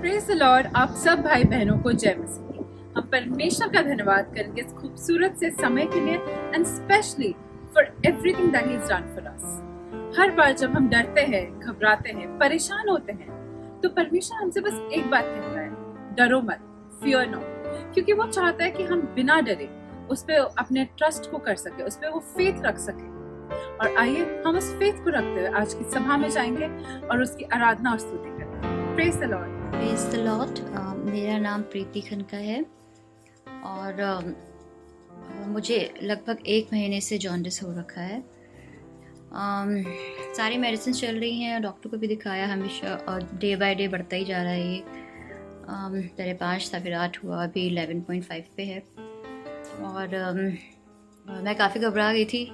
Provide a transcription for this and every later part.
Praise the Lord. आप सब भाई बहनों को जय मसीह। हम परमेश्वर का धन्यवाद करेंगे इस खूबसूरत से समय के लिए and specially for everything that he has done for us. हर बार जब हम डरते हैं, घबराते हैं, परेशान होते हैं, तो परमेश्वर हमसे बस एक बात कहता है, डरो मत, फियर नो। क्योंकि वो चाहता है कि हम बिना डरे उस पे अपने ट्रस्ट को कर सके, उस पे वो फेथ रख सके। और आइए हम उस फेथ को रखते हुए आज की सभा में जाएंगे और उसकी आराधना और स्तुति करेंगे। Praise the Lord. Praise the Lord. मेरा नाम प्रीति खनका है और मुझे लगभग 1 महीने से जॉन्डिस हो रखा है। सारी मेडिसिन चल रही हैं, डॉक्टर को भी दिखाया हमेशा, और डे बाय डे बढ़ता ही जा रहा है ये। पहले 5 था, फिर 8 हुआ, अभी 11.5 पे है। और मैं काफ़ी घबरा गई थी,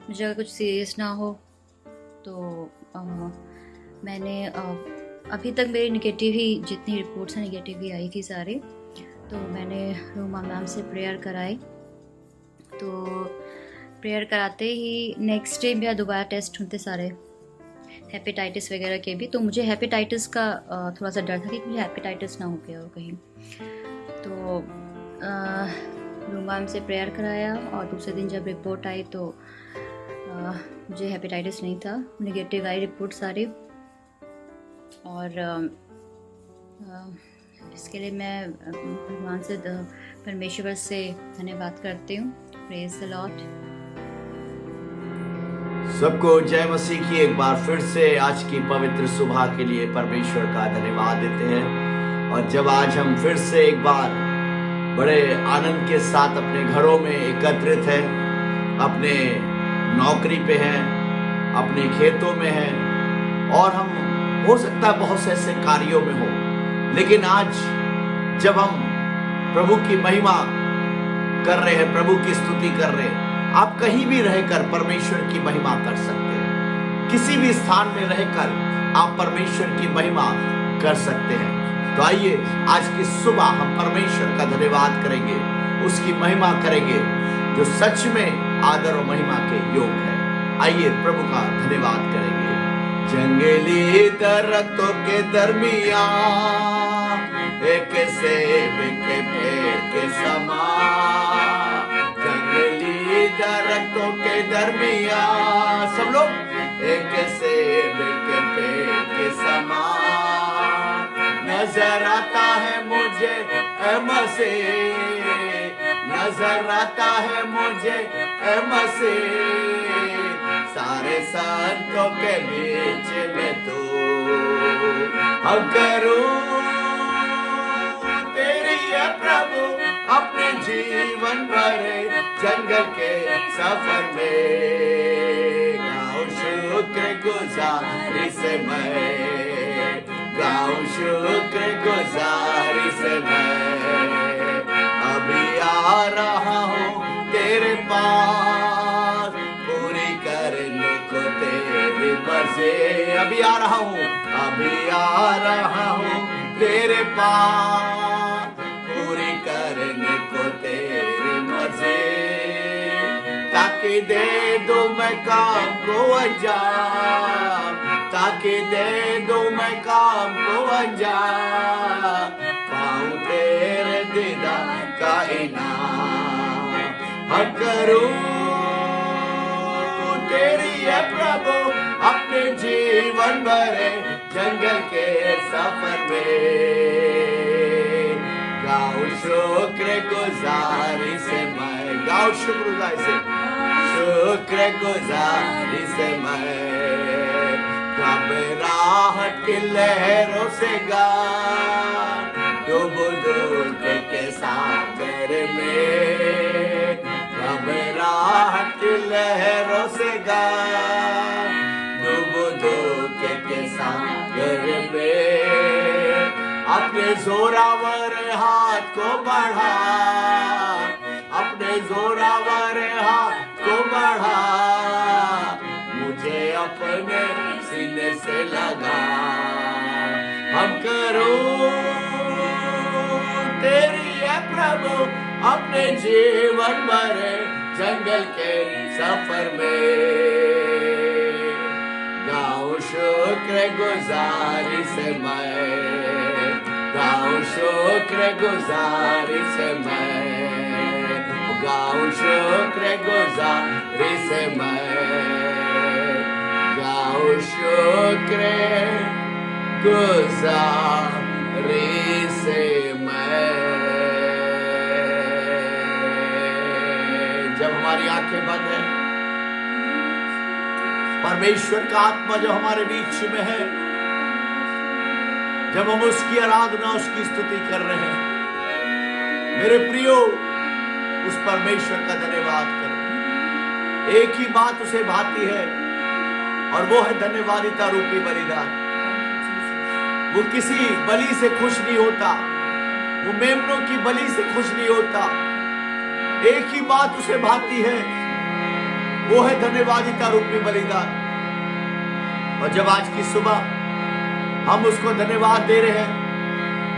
मुझे अगर कुछ सीरियस ना हो तो मैंने अभी तक मेरी निगेटिव ही, जितनी रिपोर्ट्स हैं निगेटिव ही आई थी सारी, तो मैंने रूमा मैम से प्रेयर कराई। तो प्रेयर कराते ही नेक्स्ट डे मेरा दोबारा टेस्ट होते सारे हेपेटाइटिस वगैरह के भी। तो मुझे हेपेटाइटिस का थोड़ा सा डर था कि मुझे हेपेटाइटिस ना हो गया हो कहीं। तो रूमा मैम से प्रेयर कराया और दूसरे दिन जब रिपोर्ट आई तो मुझे हेपेटाइटिस नहीं था, निगेटिव आई रिपोर्ट सारी। और इसके लिए मैं भगवान से, परमेश्वर से धन्यवाद करती हूँ। Praise the Lord. सबको जय मसीह की एक बार फिर से आज की पवित्र सुबह के लिए परमेश्वर का धन्यवाद देते हैं। और जब आज हम फिर से एक बार बड़े आनंद के साथ अपने घरों में एकत्रित हैं, अपने नौकरी पे हैं, अपने खेतों में हैं, और हम हो सकता है बहुत से ऐसे कार्यों में हो, लेकिन आज जब हम प्रभु की महिमा कर रहे हैं, प्रभु की स्तुति कर रहे हैं, आप कहीं भी रहकर परमेश्वर की महिमा कर सकते हैं। किसी भी स्थान में रहकर आप परमेश्वर की महिमा कर सकते हैं। तो आइए आज की सुबह हम परमेश्वर का धन्यवाद करेंगे, उसकी महिमा करेंगे जो सच में आदर और महिमा के योग है। आइए प्रभु का धन्यवाद करेंगे। जंगली दरख्तों के दरमियान एक सेब के पेड़ के समान, जंगली दरख्तों के दरमियान सब लोग एक सेब के पेड़ के समान नजर आता है मुझे ऐ मसीह, नजर आता है मुझे ऐ मसीह, सारे संतों के बीच में तू हम करूं तेरी है प्रभु अपने जीवन भरे जंगल के सफर में। गाऊं शुक्र गुजारी से मैं, गाऊं शुक्र गुजारी से मैं, अभी आ रहा हूँ तेरे पास पूरी करने को तेरी मर्जी। अभी आ रहा हूँ, अभी आ रहा हूँ तेरे पास पूरी करने को तेरी मर्जी, ताकि दे दो मैं काम को अंजाम, ताकि दे दो मैं काम को अंजाम, पाऊं तेरे दीदार का इनाम, हम करूं तेरी है प्रभु अपने जीवन भरे जंगल के सफर में। गाऊं शुक्र गुजारी से मैं, गाऊं शुक्र गुजारी से, शुक्र गुजारी से मैं, घबराहट की लहरों से गा डूब डूब के सागर में, घबराहट की लहरों से गा डूब डूब के सागर में, अपने जोरावर हाथ को बढ़ा, अपने जोरावर हाथ को बढ़ा, मुझे अपने सीने से लगा, हम करूं तेरी है प्रभु अपने जीवन भरे जंगल के सफर में। गाओ गाऊं शुक्र गुजारी से मैं, गाऊं शुक्र गुजारी से मैं, गाऊं शुक्र गुजारी से मैं, गाऊं शुक्र गुजारी से मैं। जब हमारी आंखें बंद है, परमेश्वर का आत्मा जो हमारे बीच में है, जब हम उसकी आराधना, उसकी स्तुति कर रहे हैं, मेरे प्रियो, उस परमेश्वर का धन्यवाद करें। एक ही बात उसे भाती है और वो है धन्यवादिता रूपी बलिदान। वो किसी बलि से खुश नहीं होता, वो मेमनों की बलि से खुश नहीं होता। एक ही बात उसे भाती है, वो है धन्यवादिता रूपी बलिदान। और जब आज की सुबह हम उसको धन्यवाद दे रहे हैं,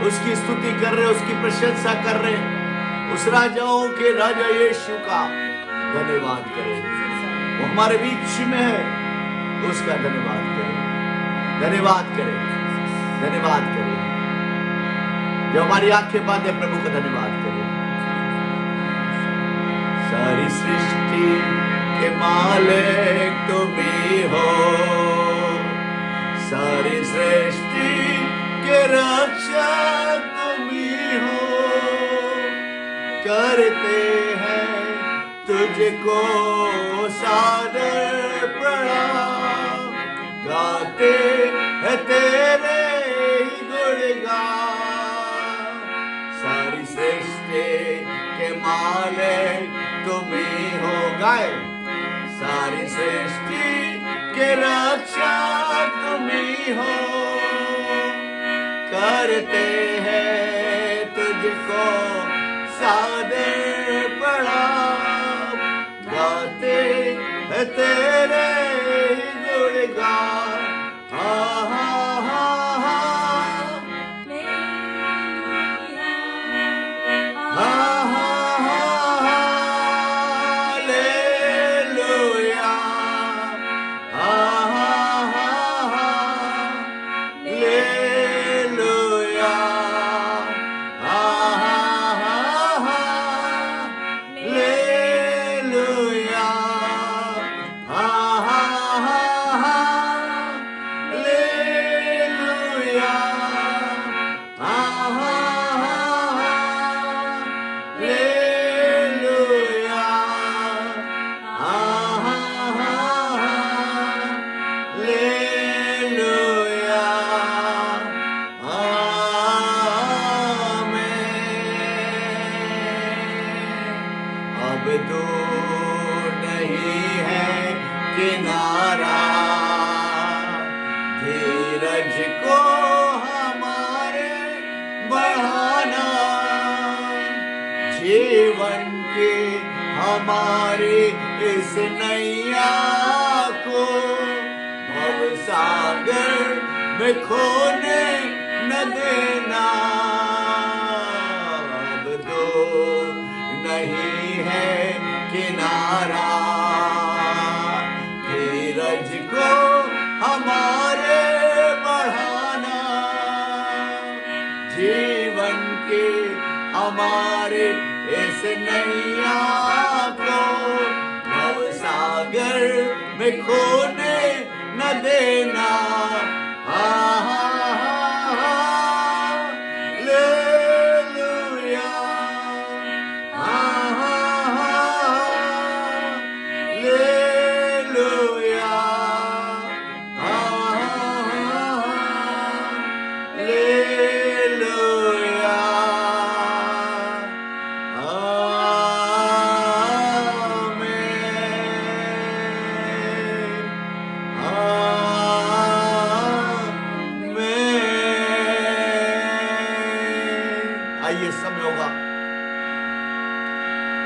उसकी स्तुति कर रहे हैं, उसकी प्रशंसा कर रहे हैं, उस राजाओं के राजा यीशु का धन्यवाद करें। वो हमारे बीच में है, उसका धन्यवाद करें, धन्यवाद करें, धन्यवाद करें। जब हमारी आंखें बंद है, प्रभु का धन्यवाद करें। सारी सृष्टि के मालिक तुम ही हो, सारी सृष्टि के रक्षक तुम ही हो। करते हैं तुझको सादर प्रणाम, गाते हैं तेरे ही गुणगान। सारी सृष्टि के मालिक तुम ही हो, गाए। सारी सृष्टि के रक्षक तुम ही हो। करते हैं तुझको सादर प्रणाम, गाते हैं तेरे ही गुणगान। हा हा हा हा किनारा, धीरज को हमारे बढ़ाना, जीवन के हमारी इस नैया को भवसागर में खोने न देना। अब तो नहीं है किनारा, धीरज को हमारे बढ़ाना, जीवन के हमारे इस नैया को भवसागर में खोने न देना। आइए समय होगा,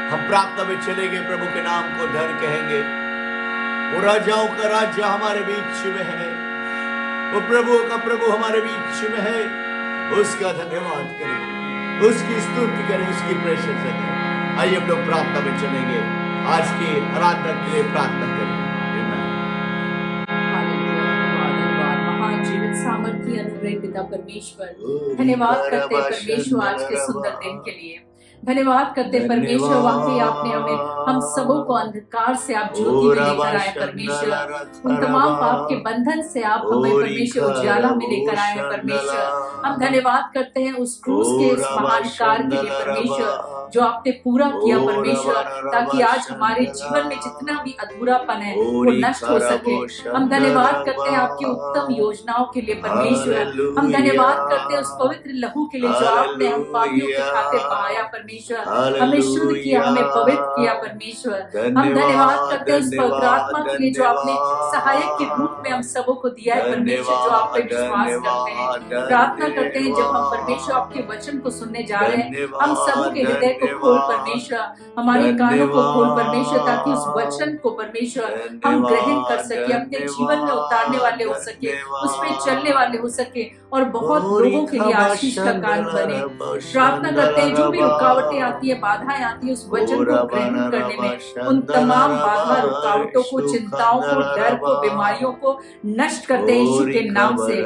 हम प्रार्थना में चलेंगे, प्रभु के नाम को धर कहेंगे। वो राजाओं का राजा हमारे बीच में है, वो प्रभु का प्रभु हमारे बीच में है। उसका धन्यवाद करें, उसकी स्तुति करें, उसकी प्रशंसा करें। आइए हम लोग प्रार्थना में चलेंगे, आज की आराधना के लिए प्रार्थना करें। सामर्थी अनुग्रही पिता परमेश्वर, धन्यवाद करते हैं परमेश्वर आज के सुंदर दिन के लिए। धन्यवाद करते हैं परमेश्वर, वाकई आपने हमें हम सबों को अंधकार से आप ज्योति में लेकर आए परमेश्वर। उन तमाम पाप के बंधन से आप हमें परमेश्वर उजाला में लेकर आए हैं परमेश्वर। हम धन्यवाद करते हैं उस क्रूस के इस महान कार्य के लिए परमेश्वर जो आपने पूरा किया परमेश्वर, ताकि आज हमारे जीवन में जितना भी अधूरापन है वो नष्ट हो सके। हम धन्यवाद करते हैं आपकी उत्तम योजनाओं के लिए परमेश्वर। हम धन्यवाद करते हैं उस पवित्र लहू के लिए जो आपने हम पापियों के खातिर बहाया परमेश्वर, हमें शुद्ध किया, हमें पवित्र किया परमेश्वर। हम धन्यवाद करते हैं उस पवित्र आत्मा के लिए जो आपने सहायक के रूप में हम सबों को दिया है परमेश्वर, जो आप पे विश्वास करते हैं। प्रार्थना करते हैं जब हम परमेश्वर आपके वचन को सुनने जा रहे हैं, हम सबों के हृदय को खोल परमेश्वर, हमारे कानों को खोल परमेश्वर, ताकि उस वचन को परमेश्वर हम ग्रहण कर सके, अपने जीवन में उतारने वाले हो सके, उस पे चलने वाले हो सके और बहुत लोगों के लिए आशीष का कारण बने। प्रार्थना करते हैं जो भी रुकावटें आती है, बाधाएं आती है, उस वचन को ग्रहण करने में उन तमाम बाधा रुकावटों को, चिंताओं को, डर को, बीमारियों को नष्ट करते हैं यीशु के नाम से।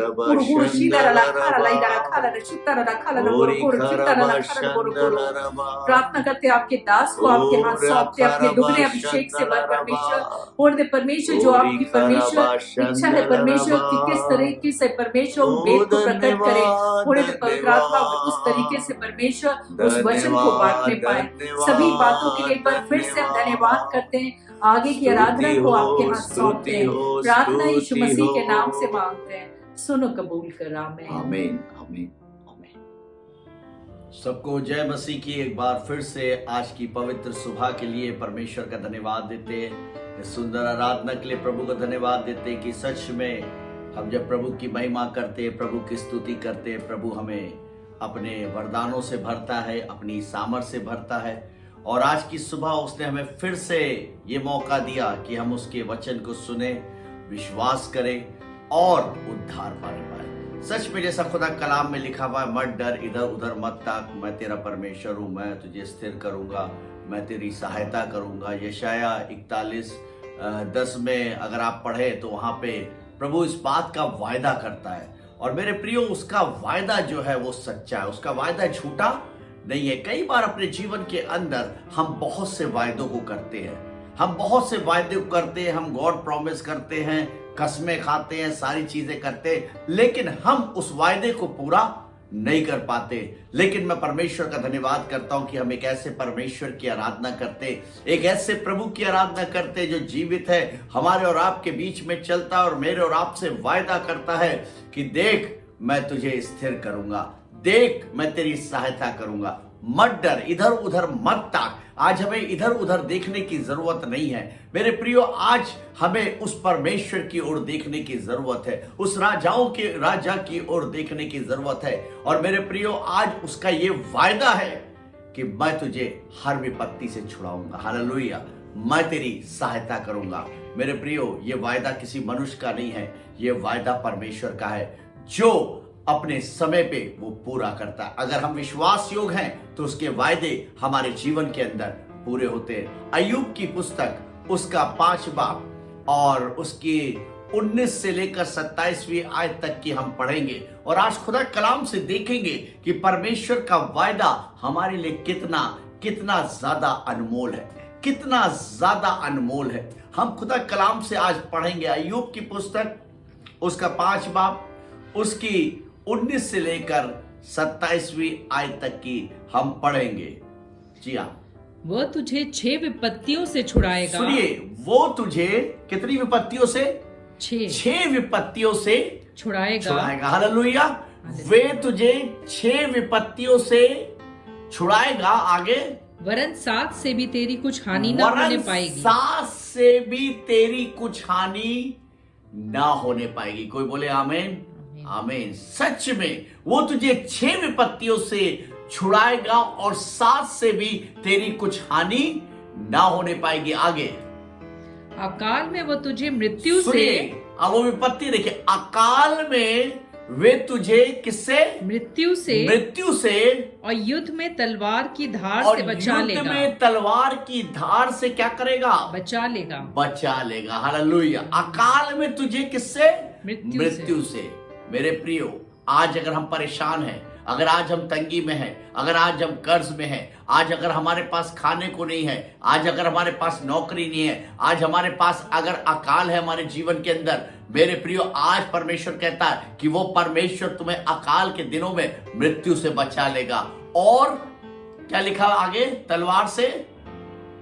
प्रार्थना करते हैं आपके दास को आपके हाथ सौंपते, अपने दुगने अभिषेक से भर परमेश्वर। और दे परमेश्वर जो आपकी परमेश्वर इच्छा है परमेश्वर कि किस तरीके से परमेश्वर वेद को प्रकट करे, थोड़े पवित्र आत्मा उस तरीके से परमेश्वर उस वचन को बांटने पाए। सभी बातों के लिए एक बार फिर से हम धन्यवाद करते हैं, आगे की आराधना को आपके हाथ सौंपते हैं। प्रार्थना यीशु मसीह के नाम से मांगते हैं, सुनो कबूल कर। आमीन आमीन आमीन आमीन। सबको जय मसीह की एक बार फिर से आज की पवित्र सुबह के लिए परमेश्वर का धन्यवाद देते हैं। इस सुंदर आराधना के लिए प्रभु को धन्यवाद देते हैं कि सच में हम जब प्रभु की महिमा करते हैं, प्रभु की स्तुति करते हैं, प्रभु हमें अपने वरदानों से भरता है, अपनी सामर्थ से भरता है। और आज की सुबह उसने हमें फिर से ये मौका दिया कि हम उसके वचन को सुने, विश्वास करें और उद्धार पाने पाए। सच में जैसा खुदा कलाम में लिखा हुआ है, मत डर, इधर उधर मत ताक, मैं तेरा परमेश्वर हूँ, मैं तुझे स्थिर करूंगा, मैं तेरी सहायता करूंगा। यशाया 41:10 में अगर आप पढ़े तो वहां पे प्रभु इस बात का वायदा करता है। और मेरे प्रियो, उसका वायदा जो है वो सच्चा है, उसका वायदा झूठा नहीं है। कई बार अपने जीवन के अंदर हम बहुत से वायदों को करते हैं, हम बहुत से वायदे करते हैं, हम गॉड प्रॉमिस करते हैं, कसमें खाते हैं, सारी चीजें करते हैं, लेकिन हम उस वायदे को पूरा नहीं कर पाते। लेकिन मैं परमेश्वर का धन्यवाद करता हूं कि हम एक ऐसे परमेश्वर की आराधना करते, एक ऐसे प्रभु की आराधना करते जो जीवित है, हमारे और आपके बीच में चलता है और मेरे और आपसे वायदा करता है कि देख मैं तुझे स्थिर करूंगा, देख मैं तेरी सहायता करूंगा, मत डर, इधर उधर मत ताक। आज हमें इधर उधर देखने की जरूरत नहीं है मेरे प्रियो, आज हमें उस परमेश्वर की ओर देखने की जरूरत है, उस राजाओं के राजा की ओर देखने की जरूरत है। और मेरे प्रियो, आज उसका ये वायदा है कि मैं तुझे हर विपत्ति से छुड़ाऊंगा, हालेलुया, मैं तेरी सहायता करूंगा। मेरे प्रियो, ये वायदा किसी मनुष्य का नहीं है, ये वायदा परमेश्वर का है जो अपने समय पे वो पूरा करता है। अगर हम विश्वास योग हैं तो उसके वायदे हमारे जीवन के अंदर पूरे होते हैं। अय्यूब की पुस्तक उसका 5 बाब और उसकी 19 से लेकर 27वीं आयत तक की हम पढ़ेंगे और आज खुदा कलाम से देखेंगे कि परमेश्वर का वायदा हमारे लिए कितना कितना ज्यादा अनमोल है, कितना ज्यादा अनमोल है। हम खुदा कलाम से आज पढ़ेंगे अय्यूब की पुस्तक उसका 5 बाब उसकी 19 से लेकर 27वीं आयत तक की हम पढ़ेंगे। जी हाँ, वह तुझे 6 विपत्तियों से छुड़ाएगा। सुनिए, वो तुझे कितनी विपत्तियों से? 6 विपत्तियों से छुड़ाएगा। हालेलुया। वे तुझे 6 विपत्तियों से छुड़ाएगा। आगे, वरन 7 से भी तेरी कुछ हानि न होने पाएगी। 7 से भी तेरी कुछ हानि ना होने पाएगी। कोई बोले आमीन आमीन। सच में वो तुझे 6 विपत्तियों से छुड़ाएगा और 7 से भी तेरी कुछ हानि ना होने पाएगी। आगे, अकाल में वो तुझे मृत्यु से, अब वो विपत्ति देखिए, अकाल में वे तुझे किससे? मृत्यु से और युद्ध में तलवार की धार से बचा लेगा। युद्ध में तलवार की धार से क्या करेगा? बचा लेगा। हालेलुया। अकाल में तुझे किससे? मृत्यु से। मेरे प्रियो, आज अगर हम परेशान हैं, अगर आज हम तंगी में हैं, अगर आज हम कर्ज में हैं, आज अगर हमारे पास खाने को नहीं है, आज अगर हमारे पास नौकरी नहीं है, आज हमारे पास अगर अकाल है हमारे जीवन के अंदर, मेरे प्रियो, आज परमेश्वर कहता है कि वो परमेश्वर तुम्हें अकाल के दिनों में मृत्यु से बचा लेगा। और क्या लिखा आगे? तलवार से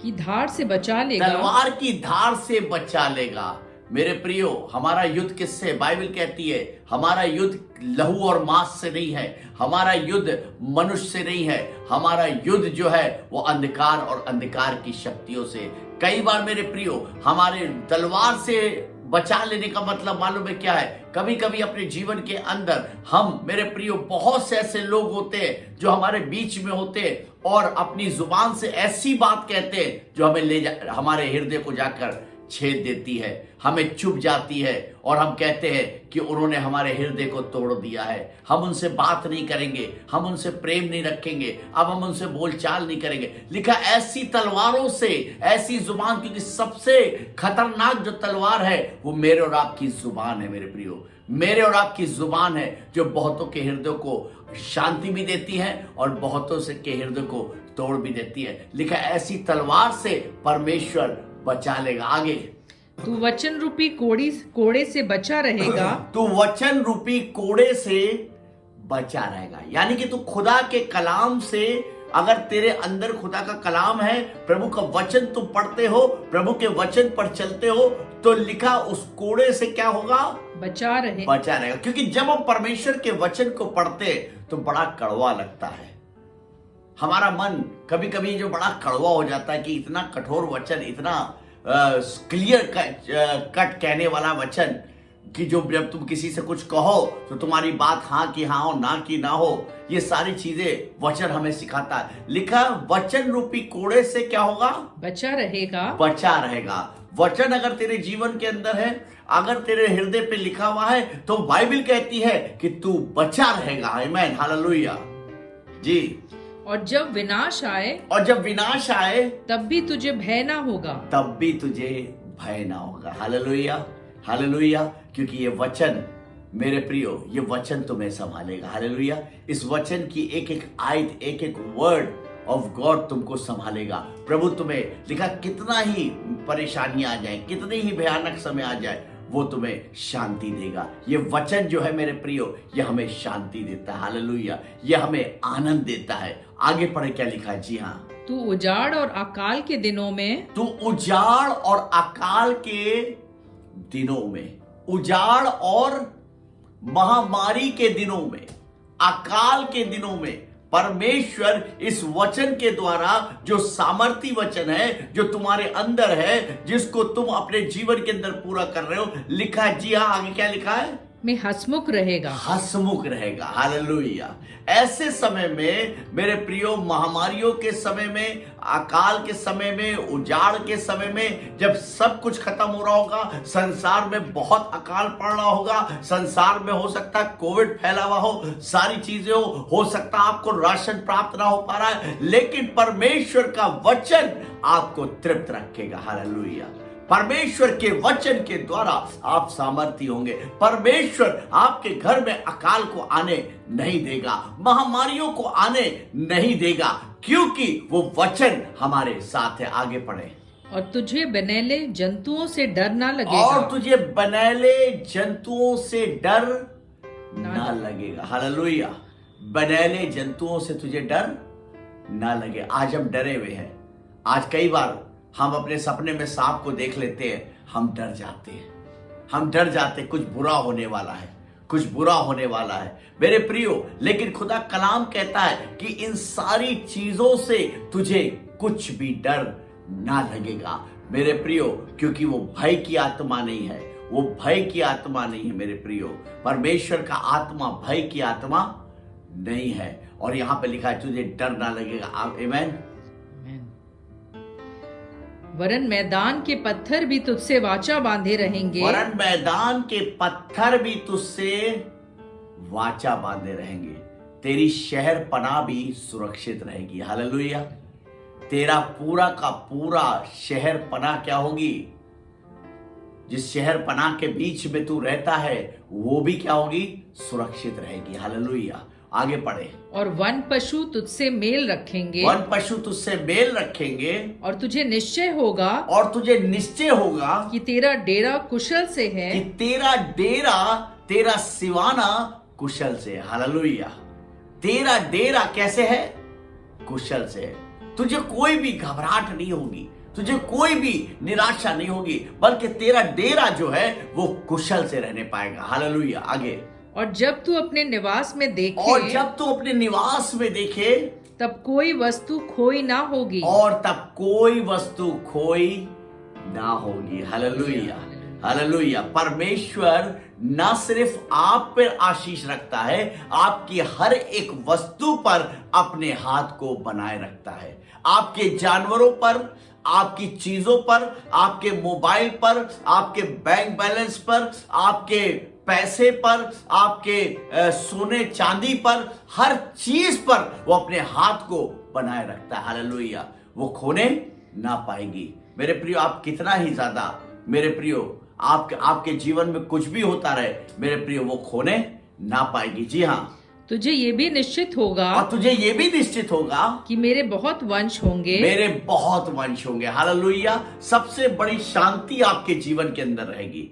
की धार से बचा लेगा। तलवार की धार से बचा लेगा। मेरे प्रियो, हमारा युद्ध किससे? बाइबल कहती है हमारा युद्ध लहू और मांस से नहीं है, हमारा युद्ध मनुष्य से नहीं है, हमारा युद्ध जो है वो अंधकार और अंधकार की शक्तियों से। कई बार मेरे प्रियो, हमारे तलवार से बचा लेने का मतलब मालूम है क्या है? कभी कभी अपने जीवन के अंदर हम, मेरे प्रियो, बहुत से ऐसे लोग होते हैं जो हमारे बीच में होते हैं और अपनी जुबान से ऐसी बात कहते हैं जो हमें हमारे हृदय को जाकर छेद देती है, हमें चुभ जाती है और हम कहते हैं कि उन्होंने हमारे हृदय को तोड़ दिया है, हम उनसे बात नहीं करेंगे, हम उनसे प्रेम नहीं रखेंगे, अब हम उनसे बोलचाल नहीं करेंगे। लिखा ऐसी तलवारों से, ऐसी जुबान, क्योंकि सबसे खतरनाक जो तलवार है वो मेरे और आपकी जुबान है। मेरे प्रियो, मेरे और आपकी जुबान है जो बहुतों के हृदय को शांति भी देती है और बहुतों से के हृदय को तोड़ भी देती है। लिखा ऐसी तलवार से परमेश्वर बचा लेगा। आगे, तू वचन रूपी कोड़े से बचा रहेगा। तू वचन रूपी कोड़े से बचा रहेगा, यानी कि तू खुदा के कलाम से, अगर तेरे अंदर खुदा का कलाम है, प्रभु का वचन तुम पढ़ते हो, प्रभु के वचन पर चलते हो, तो लिखा उस कोड़े से क्या होगा? बचा रहेगा। क्योंकि जब हम परमेश्वर के वचन को पढ़ते तो बड़ा कड़वा लगता है। हमारा मन कभी कभी जो बड़ा कड़वा हो जाता है कि इतना कठोर वचन, इतना क्लियर कट कहने वाला वचन कि जो जब तुम किसी से कुछ कहो तो तुम्हारी बात हाँ की हाँ हो, ना की ना हो, ये सारी चीजें वचन हमें सिखाता है। लिखा वचन रूपी कोड़े से क्या होगा? बचा रहेगा। वचन अगर तेरे जीवन के अंदर है, अगर तेरे हृदय पे लिखा हुआ है, तो बाइबल कहती है कि तू बचा रहेगा। आमीन, हालेलुया जी। और जब विनाश आए तब भी तुझे भय ना होगा। हालेलुया, क्योंकि ये वचन, मेरे प्रियो, ये वचन तुम्हें संभालेगा। हालेलुया, इस वचन की एक एक आयत, एक एक वर्ड ऑफ गॉड तुमको संभालेगा। प्रभु तुम्हें, लिखा कितना ही परेशानियां आ जाए, कितने ही भयानक समय आ जाए, वो तुम्हें शांति देगा। ये वचन जो है मेरे प्रियो, ये हमें शांति देता है। हालेलुया, ये हमें आनंद देता है। आगे पढ़े क्या लिखा? जी हाँ, तू उजाड़ और अकाल के दिनों में, उजाड़ और महामारी के दिनों में, अकाल के दिनों में, परमेश्वर इस वचन के द्वारा, जो सामर्थी वचन है, जो तुम्हारे अंदर है, जिसको तुम अपने जीवन के अंदर पूरा कर रहे हो, लिखा है। जी हाँ, आगे क्या लिखा है? में हसमुख रहेगा। हालेलुया। ऐसे समय में मेरे प्रियो, महामारियों के समय में, अकाल के समय में, उजाड़ के समय में, जब सब कुछ खत्म हो रहा होगा, संसार में बहुत अकाल पड़ रहा होगा, संसार में हो सकता है कोविड फैला हुआ हो, सारी चीजें हो सकता है आपको राशन प्राप्त ना हो पा रहा है, लेकिन परमेश्वर का वचन आपको तृप्त रखेगा। हालेलुया। परमेश्वर के वचन के द्वारा आप सामर्थी होंगे। परमेश्वर आपके घर में अकाल को आने नहीं देगा, महामारियों को आने नहीं देगा, क्योंकि वो वचन हमारे साथ है। आगे पढ़े। और तुझे बनेले जंतुओं से डर ना लगेगा। हालेलुया। बनेले जंतुओं से तुझे डर ना लगे। आज हम डरे हुए हैं। आज कई बार हम अपने सपने में सांप को देख लेते हैं, हम डर जाते, कुछ बुरा होने वाला है, मेरे प्रियो। लेकिन खुदा कलाम कहता है कि इन सारी चीजों से तुझे कुछ भी डर ना लगेगा, मेरे प्रियो, क्योंकि वो भय की आत्मा नहीं है, मेरे प्रियो। परमेश्वर का आत्मा भय की आत्मा नहीं है। और यहां पे लिखा है तुझे डर ना लगेगा। आमीन। वरन मैदान के पत्थर भी तुझसे वाचा बांधे रहेंगे, तेरी शहर पनाह भी सुरक्षित रहेगी। हालेलुया। तेरा पूरा का पूरा शहर पनाह क्या होगी? जिस शहर पनाह के बीच में तू रहता है वो भी क्या होगी, सुरक्षित रहेगी। हालेलुया। आगे पढ़े। और वन पशु तुझसे मेल रखेंगे, वन पशु तुझसे मेल रखेंगे, और तुझे निश्चय होगा और तुझे निश्चय होगा कि तेरा डेरा कुशल से है, कि तेरा डेरा, तेरा सिवाना कुशल से है। हालेलुया। तेरा डेरा कैसे है, कुशल से है। तुझे कोई भी घबराहट नहीं होगी, तुझे कोई भी निराशा नहीं होगी, बल्कि तेरा डेरा जो है वो कुशल से रहने पाएगा। हालेलुया। आगे। और जब तू अपने निवास में देखे, और जब तू अपने निवास में देखे, तब कोई वस्तु खोई ना होगी, और तब कोई वस्तु खोई ना होगी। हालेलुया। हालेलुया। परमेश्वर न सिर्फ आप पर आशीष रखता है, आपकी हर एक वस्तु पर अपने हाथ को बनाए रखता है। आपके जानवरों पर, आपकी चीजों पर, आपके मोबाइल पर, आपके बैंक बैलेंस पर, आपके पैसे पर, आपके सोने चांदी पर, हर चीज पर वो अपने हाथ को बनाए रखता है। हालेलुया। वो खोने ना पाएगी। मेरे प्रियो, आप कितना ही ज्यादा, मेरे प्रियो, आपके जीवन में कुछ भी होता रहे, मेरे प्रियो, वो खोने ना पाएगी। जी हाँ। तुझे ये भी निश्चित होगा, और तुझे ये भी निश्चित होगा कि मेरे बहुत वंश होंगे, मेरे बहुत वंश होंगे। हालेलुया। सबसे बड़ी शांति आपके जीवन के अंदर रहेगी।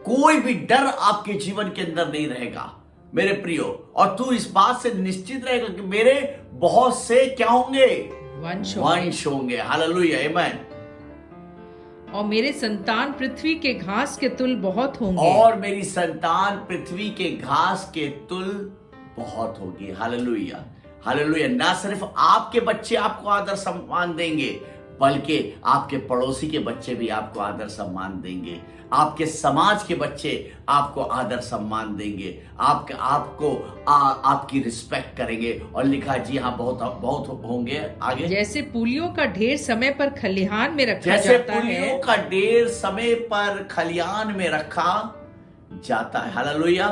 कोई भी डर आपके जीवन के अंदर नहीं रहेगा मेरे प्रियो। और तू इस बात से निश्चित रहेगा कि मेरे बहुत से क्या होंगे, वंश होंगे। हालेलुया। आमीन। और मेरे संतान पृथ्वी के घास के तुल बहुत होंगे, और मेरी संतान पृथ्वी के घास के तुल बहुत होगी। हालेलुया। हालेलुया। ना सिर्फ आपके बच्चे आपको आदर सम्मान देंगे, बल्कि आपके पड़ोसी के बच्चे भी आपको आदर सम्मान देंगे। आपके समाज के बच्चे आपको आदर सम्मान देंगे, आपकी रिस्पेक्ट करेंगे। और लिखा, जी हाँ, बहुत होंगे। आगे। जैसे पुलियों का ढेर समय पर खलिहान में रखा जैसे जाता है, पुलियों का ढेर समय पर खलिहान में रखा जाता है। हालेलुया।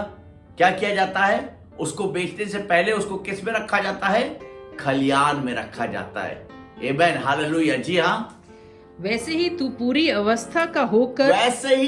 क्या किया जाता है, उसको बेचने से पहले उसको किस में रखा जाता है, खलिहान में रखा जाता है। आमीन। हालेलुया। जी हाँ। वैसे ही तू पूरी अवस्था का होकर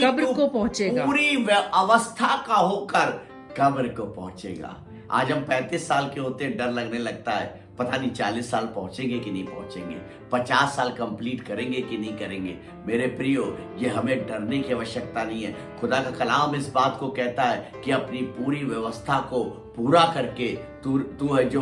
कब्र को पहुंचेगा। पूरी अवस्था का होकर कब्र को पहुंचेगा। आज हम 35 साल के होते हैं, डर लगने लगता है, पता नहीं 40 साल पहुंचेंगे कि नहीं पहुंचेंगे, 50 साल कंप्लीट करेंगे कि नहीं करेंगे। मेरे प्रियो, ये हमें डरने की आवश्यकता नहीं है। खुदा का कलाम इस बात को कहता है कि अपनी पूरी व्यवस्था को पूरा करके तू है जो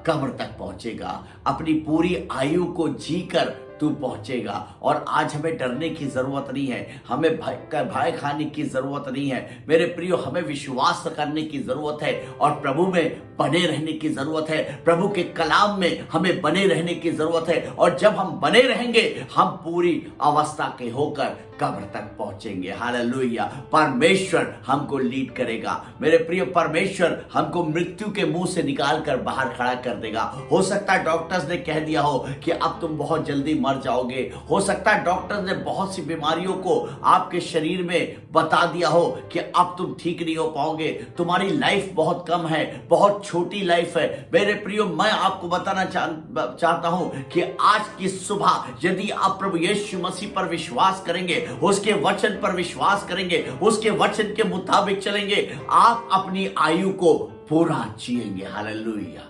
कब्र तक पहुंचेगा। अपनी पूरी आयु को जीकर तू पहुंचेगा। और आज हमें डरने की जरूरत नहीं है, हमें भय खाने की जरूरत नहीं है मेरे प्रियो। हमें विश्वास करने की जरूरत है और प्रभु में बने रहने की जरूरत है। प्रभु के कलाम में हमें बने रहने की जरूरत है। और जब हम बने रहेंगे, हम पूरी अवस्था के होकर कब्र तक पहुंचेंगे। हालेलुया। परमेश्वर हमको लीड करेगा मेरे प्रिय। परमेश्वर हमको मृत्यु के मुंह से निकाल कर बाहर खड़ा कर देगा। हो सकता है डॉक्टर्स ने कह दिया हो कि अब तुम बहुत जल्दी मर जाओगे। हो सकता है डॉक्टर्स ने बहुत सी बीमारियों को आपके शरीर में बता दिया हो कि अब तुम ठीक नहीं हो पाओगे, तुम्हारी लाइफ बहुत कम है, बहुत छोटी लाइफ है। मेरे प्रियो, मैं आपको बताना चाहता हूं कि आज की सुबह यदि आप प्रभु यीशु मसीह पर विश्वास करेंगे, उसके वचन पर विश्वास करेंगे, उसके वचन के मुताबिक चलेंगे, आप अपनी आयु को पूरा जिएंगे। हालेलुया।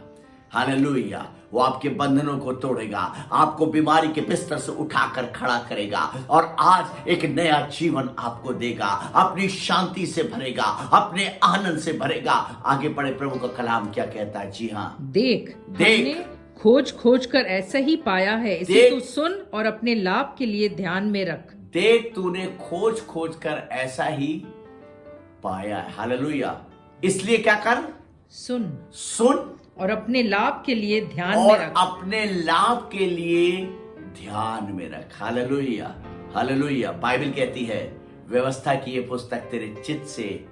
हालेलुया। वो आपके बंधनों को तोड़ेगा, आपको बीमारी के बिस्तर से उठाकर खड़ा करेगा और आज एक नया जीवन आपको देगा, अपनी शांति से भरेगा, अपने आनंद से भरेगा। आगे पढ़े, प्रभु का कलाम क्या कहता है। जी हाँ। देख हमने खोज कर ऐसा ही पाया है, इसे तू सुन और अपने लाभ के लिए ध्यान में रख। देख, तूने खोज कर ऐसा ही पाया है। हालेलुया। इसलिए क्या कर, सुन और अपने लाभ के लिए ध्यान और में रख। अपने लाभ के लिए ध्यान में रख। हालेलुया। हालेलुया। बाइबल कहती है, व्यवस्था की ये पुस्तक तेरे चित्त से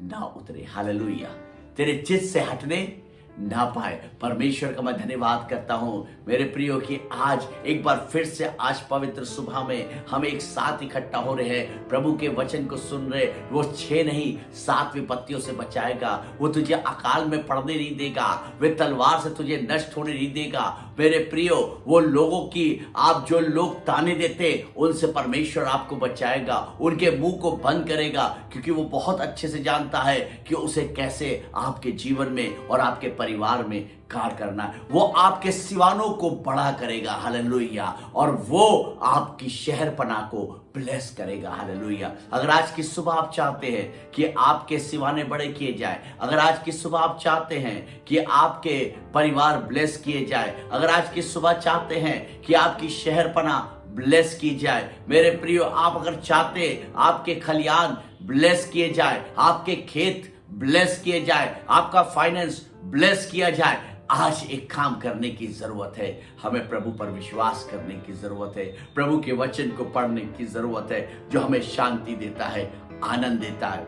ना उतरे। हालेलुया। तेरे चित्त से हटने ना पाए। परमेश्वर का मैं धन्यवाद करता हूं मेरे प्रियो कि आज एक बार फिर से आज पवित्र सुबह में हम एक साथ इकट्ठा हो रहे हैं, प्रभु के वचन को सुन रहे। वो 6 नहीं 7 विपत्तियों से बचाएगा। वो तुझे अकाल में पड़ने नहीं देगा, वे तलवार से तुझे नष्ट होने नहीं देगा। मेरे प्रियो, वो लोगों की आप जो लोग ताने देते उनसे परमेश्वर आपको बचाएगा, उनके मुंह को बंद करेगा, क्योंकि वो बहुत अच्छे से जानता है कि उसे कैसे आपके जीवन में और आपके परिवार में कार्य करना है। वो आपके सिवानों को बड़ा करेगा, हालेलुया, और वो आपकी शहरपना को ब्लेस करेगा, हालेलुया। अगर आज की सुबह आप चाहते हैं कि आपके सिवाने बड़े किए जाए, अगर आज की सुबह आप चाहते हैं कि आपके परिवार ब्लेस किए जाए, अगर आज की सुबह चाहते हैं कि आपकी शहरपना ब्लेस की जाए, मेरे प्रियो, आप अगर चाहते आपके खलियान ब्लेस किए जाए, आपके खेत ब्लेस किए जाए, आपका फाइनेंस ब्लेस किया जाए, आज एक काम करने की जरूरत है। हमें प्रभु पर विश्वास करने की जरूरत है, प्रभु के वचन को पढ़ने की जरूरत है, जो हमें शांति देता है, आनंद देता है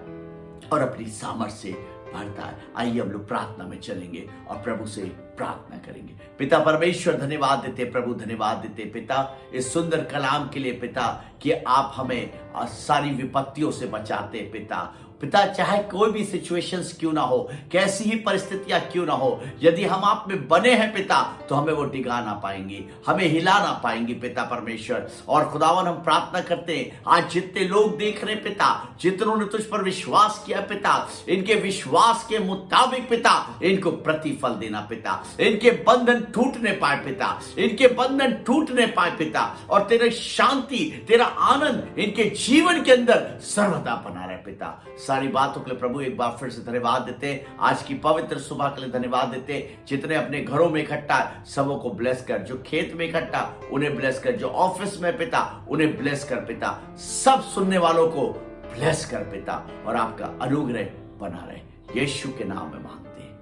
और अपनी सामर्थ से भरता है। आइए हम लोग प्रार्थना में चलेंगे और प्रभु से प्रार्थना करेंगे। पिता परमेश्वर, धन्यवाद देते प्रभु, धन्यवाद देते पिता इस सुंदर कलाम के लिए पिता, कि आप हमें सारी विपत्तियों से बचाते पिता, चाहे कोई भी सिचुएशंस क्यों ना हो, कैसी ही परिस्थितियां क्यों ना हो, यदि हम आप में बने हैं पिता, तो हमें वो डिगा ना पाएंगी, हमें हिला ना पाएंगी पिता परमेश्वर। और खुदावन, हम प्रार्थना करते हैं आज जितने लोग देख रहे पिता, जितनों ने तुझ पर विश्वास किया पिता, इनके विश्वास के मुताबिक पिता इनको प्रतिफल देना पिता, इनके बंधन टूटने पाए पिता, इनके बंधन टूटने पाए पिता, और तेरी शांति, तेरा आनंद इनके जीवन के अंदर सर्वदा बना रहे पिता। सारी बातों के लिए प्रभु एक बार फिर से धन्यवाद देते, आज की पवित्र सुबह के लिए धन्यवाद देते। जितने अपने घरों में इकट्ठा सबों को ब्लेस कर, जो खेत में इकट्ठा उन्हें ब्लेस कर, जो ऑफिस में पिता उन्हें ब्लेस कर पिता, सब सुनने वालों को ब्लेस कर पिता, और आपका अनुग्रह बना रहे। यीशु के नाम में मांगते हैं,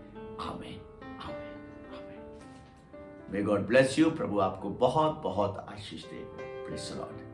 आमीन, आमीन, आमीन। May God bless you. प्रभु आपको बहुत बहुत आशीष दे। Praise the Lord.